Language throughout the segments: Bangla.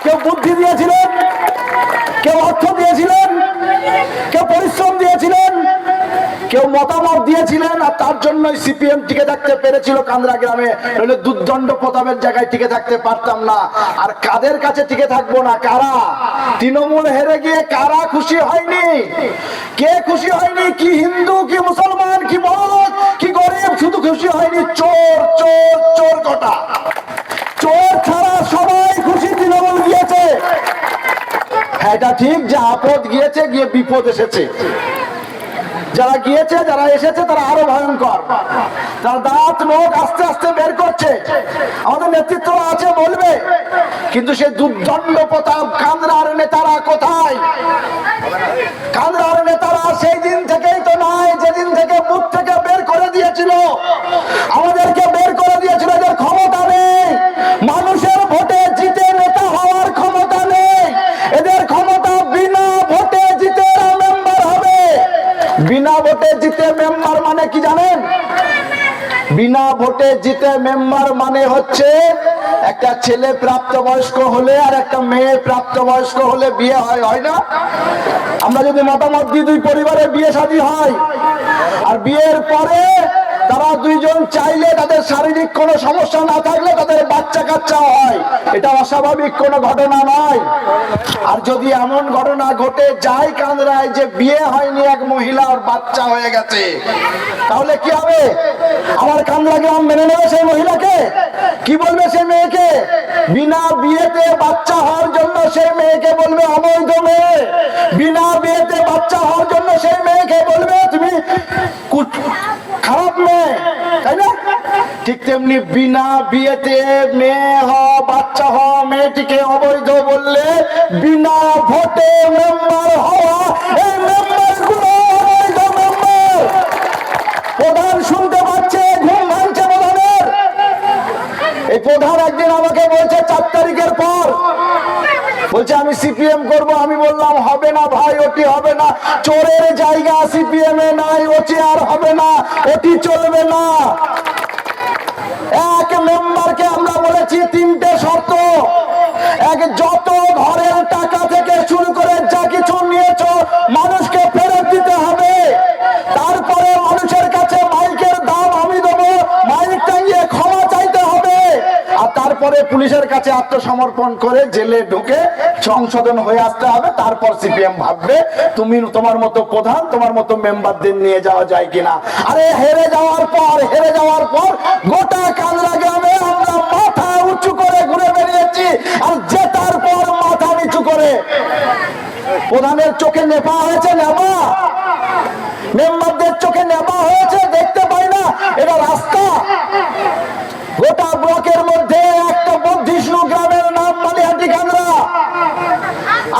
কেউ বুদ্ধি দিয়েছিলেন, কেউ অর্থ দিয়েছিলেন, কেউ পরিশ্রম দিয়েছিলেন, কেউ মতামত দিয়েছিলেন, আর তার জন্যই সিপিএম টিকে থাকতে পেরেছিল কান্দ্রা গ্রামে। নইলে দুর্দণ্ড প্রতাপের জায়গায় টিকে থাকতে পারতাম না। আর কাদের কাছে টিকে থাকবো না? কারা তৃণমূল হেরে গিয়ে কারা খুশি হয়নি? কে খুশি হয়নি? কি হিন্দু, কি মুসলমান, কি বড়, কি গরিব, শুধু খুশি হয়নি চোর। চোর চোর কটা, চোর ছাড়া সবাই খুশি তৃণমূল গিয়েছে। হ্যাঁ, এটা ঠিক যে আপদ গিয়েছে, গিয়ে বিপদ এসেছে। যারা গিয়েছে, যারা এসেছে তারা আরো ভয়ঙ্কর। তারা দাঁত নখ আস্তে আস্তে বের করছে। আমাদের নেতৃত্ব আছে বলবে, কিন্তু সে দুর্দণ্ড প্রতাপ কান্দ্রার নেতারা কোথায়? কান্দ্রার নেতারা সেই দিন থেকেই তো নয়, যেদিন থেকে বুথ থেকে বের করে দিয়েছিল, আমাদেরকে বের করে দিয়েছিল। এদের ক্ষমতা নেই, মানুষের ভোটে জিতে নেতা হওয়ার ক্ষমতা নেই। এদের ক্ষমতা বিনা ভোটে জিতে মেম্বার হবে। বিনা ভোটে জিতে মেম্বার মানে কি জানেন? বিনা ভোটে জিতে মেম্বার মানে হচ্ছে একটা ছেলে প্রাপ্তবয়স্ক হলে আর একটা মেয়ে প্রাপ্তবয়স্ক হলে বিয়ে হয়, হয় না? আমরা যদি মতামত দিই, দুই পরিবারে বিয়ে শাদী হয়, আর বিয়ের পরে তারা দুইজন চাইলে তাদের শারীরিক কোনো সমস্যা না থাকলে তাদের বাচ্চা কাচ্চা হয়। এটা অস্বাভাবিক কোনো ঘটনা নয়। আর যদি এমন ঘটনা ঘটে যায় কান্দ্রায় যে বিয়ে হয়নি, এক মহিলার বাচ্চা হয়ে গেছে, তাহলে কি হবে? আমার কান্দ্রা গ্রাম মেনে নেবে সেই মহিলাকে? কি বলবে সেই মেয়েকে? বিনা বিয়েতে বাচ্চা হওয়ার জন্য সেই মেয়েকে বলবে অবৈধ মেয়ে। বিনা বিয়েতে বাচ্চা হওয়ার জন্য সেই মেয়েকে বলবে তুমি খারাপ মেয়ে, তাই না? ঠিক তেমনি বিনা বিয়েতে মেয়ে হওয়া, বাচ্চা হওয়া মেয়েটিকে অবৈধ বললে বিনা ভোটে মেম্বার হওয়া এই মেম্বার গুলো অবৈধ মেম্বার। প্রধান শুনতে পাচ্ছে, ঘুম ভাঙছে প্রধানের। এই প্রধান একদিন আমাকে বলছে 4 তারিখের পর, বলছে আমি সিপিএম করব। আমি বললাম হবে না ভাই, ওটি হবে না। চোরের জায়গা সিপিএম এ নাই, ওটি আর হবে না, ওটি চলবে না। এক মেম্বারকে আমরা বলেছি 3টে শর্ত। এক, যত ঘরের টাকা থেকে শুরু করে যা কিছু নিয়েছ মানুষকে ফেরত দিতে হবে। তারপরে মানুষের কাছে মাইকের দাম আমি দেবো, মাইক টাঙিয়ে ক্ষমা চাইতে হবে। আর তারপরে পুলিশের কাছে আত্মসমর্পণ করে জেলে ঢুকে সংশোধন হয়ে আসতে হবে। তারপর সিপিএম ভাববে তুমি তোমার মতো প্রধান, তোমার মতো মেম্বারদের নিয়ে যাওয়া যায় কিনা। আরে হেরে যাওয়ার পর গোটা কান্দ্রা গ্রামে আমরা মাথা উঁচু করে ঘুরে বেরিয়েছি, আর জেতার পর মাথা নিচু করে। প্রধানের চোখে নেপা হয়েছে, নেপা মেম্বারদের চোখে নেপা হয়েছে, দেখতে পাই না এটা রাস্তা। গোটা ব্লকের মধ্যে একটা বদ্ধিষ্ণু গ্রামের নাম মালিহাটি কান্দ্রা।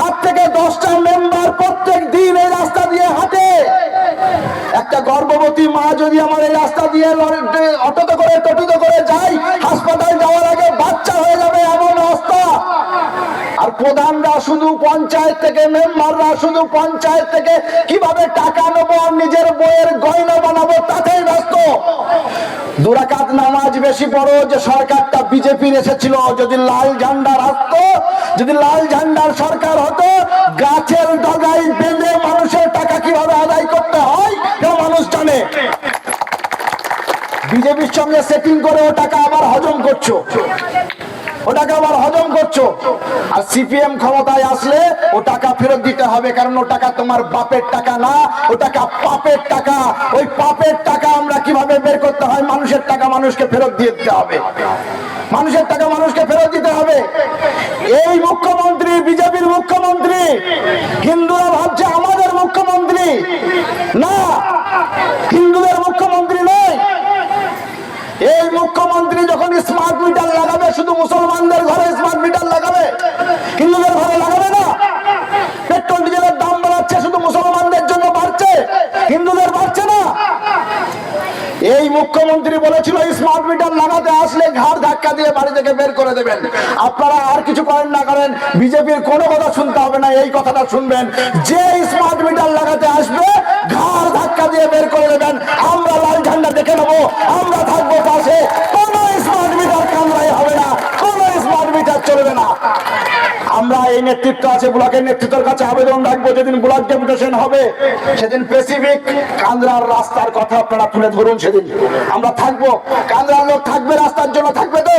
8 থেকে 10টা মেম্বার প্রত্যেক দিন এই রাস্তা দিয়ে হাঁটে। একটা গর্ভবতী মা যদি আমার এই রাস্তা দিয়ে অটোতে করে টোটোতে করে যায়, হাসপাতাল যাওয়ার আগে বাচ্চা হয়ে যাবে এমন অবস্থা। আর প্রধানরা শুধু পঞ্চায়েত থেকে, মেম্বাররা শুধু পঞ্চায়েত থেকে কিভাবে টাকা নেবো আর নিজের বইয়ের গয়না বানাবো তাতেই ব্যস্ত। 2 রাকাত নামাজ বেশি পড়ো, যে সরকারটা বিজেপির এসেছিল, যদি লাল ঝান্ডার আসতো, যদি লাল ঝান্ডার সরকার হতো, গাছের ডগায় বেঁধে মানুষের টাকা কিভাবে আদায় করতে হয় মানুষ জানে। বিজেপির সঙ্গে সেটিং করে ও টাকা আবার হজম করছো, ওটাকে আবার হজম করছো। আর সিপিএম ক্ষমতায় আসলে ও টাকা ফেরত দিতে হবে, কারণ ও টাকা তোমার বাপের টাকা না, ও টাকা পাপের টাকা। ওই পাপের টাকা আমরা কিভাবে বের করতে হয়, মানুষের টাকা মানুষকে ফেরত দিয়ে দিতে হবে, মানুষের টাকা মানুষকে ফেরত দিতে হবে। এই মুখ্যমন্ত্রী বিজেপির মুখ্যমন্ত্রী, হিন্দুরা ভাবছে আমাদের মুখ্যমন্ত্রী না, হিন্দুদের মুখ্যমন্ত্রী নয়। এই মুখ্যমন্ত্রী যখন স্মার্ট মিটার লাগাবে, শুধু মুসলমানদের ঘরে স্মার্ট মিটার লাগাবে, হিন্দুদের ঘরে লাগাবে না। পেট্রোল ডিজেলের দাম বাড়াচ্ছে, শুধু মুসলমানদের জন্য বাড়ছে, হিন্দুদের বাড়ছে না। এই মুখ্যমন্ত্রী বলেছিল স্মার্ট মিটার লাগাতে আসলে ঘাড় ধাক্কা দিয়ে বাড়ি থেকে বের করে দেবেন। আপনারা আর কিছু করেন না করেন, বিজেপির কোনো কথা শুনতে হবে না, এই কথাটা শুনবেন, যে স্মার্ট মিটার লাগাতে আসবে ঘাড় ধাক্কা দিয়ে বের করে দেবেন। আমরা লাল ঝান্ডা দেখে নেবো, আমরা থাকবো পাশে। কোনো স্মার্ট মিটার কামড়াই হবে না, কোনো স্মার্ট মিটার চলবে না। আমরা আমরা এই নেতৃত্ব আছে ব্লকের নেতৃত্বের কাছে আবেদন রাখবো, যেদিন ব্লক ডেপুটেশন হবে সেদিন স্পেসিফিক কান্দ্রার রাস্তার কথা আপনারা তুলে ধরুন। সেদিন আমরা থাকবো, কান্দ্রার লোক থাকবে, রাস্তার জন্য থাকবে তো।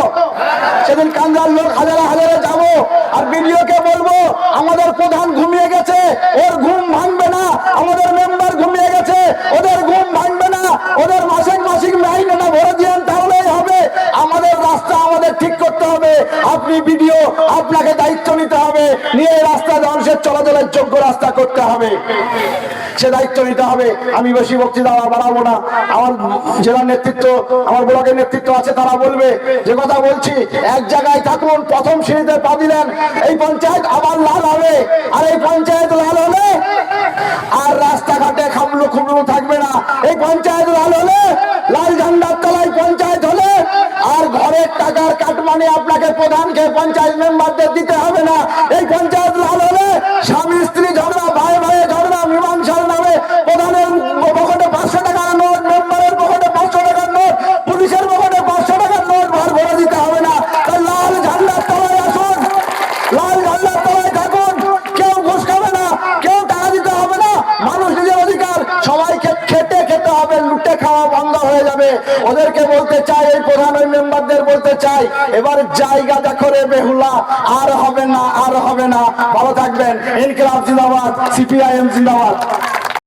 সেদিন কান্দ্রার লোক হাজারে হাজারে যাবো, আর বিডিওকে বলবো আমাদের প্রধান ঘুমিয়ে গেছে, ওর ঘুম ভাঙবে না। আমাদের মেম্বার ঘুমিয়ে গেছে, ওদের ঘুম ভাঙবে না। ওদের মাসিক মাসিক মাইনেটা ভরে দিয়েন, তাহলেই হবে। আমাদের রাস্তা আমাদের ঠিক করতে হবে। আপনি বিডিও, আপনাকে দায়িত্ব নিতে হবে, নিয়ে এই রাস্তা মানুষের চলাচলের যোগ্য রাস্তা করতে হবে, সে দায়িত্ব নিতে হবে। আমি বেশি বক্তৃতা বাড়াবো না। আমার জেলার নেতৃত্ব, আমার ব্লকের নেতৃত্ব আছে, তারা বলবে। যে কথা বলছি, এক জায়গায় থাকুন, প্রথম সিঁড়িতে পা দিলেন, এই পঞ্চায়েত আবার লাল হবে। আর এই পঞ্চায়েত লাল হলে আর রাস্তাঘাটে খামলু খুমলু থাকবে না। এই পঞ্চায়েত লাল হলে, লাল ঝান্ডার তলায় পঞ্চায়েত হলে আর ঘরের টাকার কাটমানি আপনাকে প্রধানকে পঞ্চায়েত মেম্বারদের দিতে হবে না। এই পঞ্চায়েত লাল হলে স্বামী স্ত্রী ঝগড়া, ভাই ভাইয়ের ঝগড়া মীমাংসার নামে প্রধানের পকেটে 500 টাকার নোট, মেম্বারের পকেটে 500 টাকার নোট, পুলিশের পকেটে 500 টাকার নোট ভার ভরে দিতে হবে না। তাই লাল ঝান্ডার তলায় আসুন, লাল ঝান্ডার তলায় থাকুন। কেউ ঘুষ খাবে না, কেউ টাকা দিতে হবে না। মানুষ নিজের অধিকার, সবাইকে খেটে খেতে হবে, লুটে খাওয়া বন্ধ হয়ে যাবে। ওদেরকে বলতে চাই, এই প্রধান ওই মেম্বারদের বলতে চাই, এবার জায়গা দেখো রে বেহুলা, আর হবে না, আর হবে না। ভালো থাকবেন। ইনকিলাব জিন্দাবাদ, সিপিআইএম জিন্দাবাদ।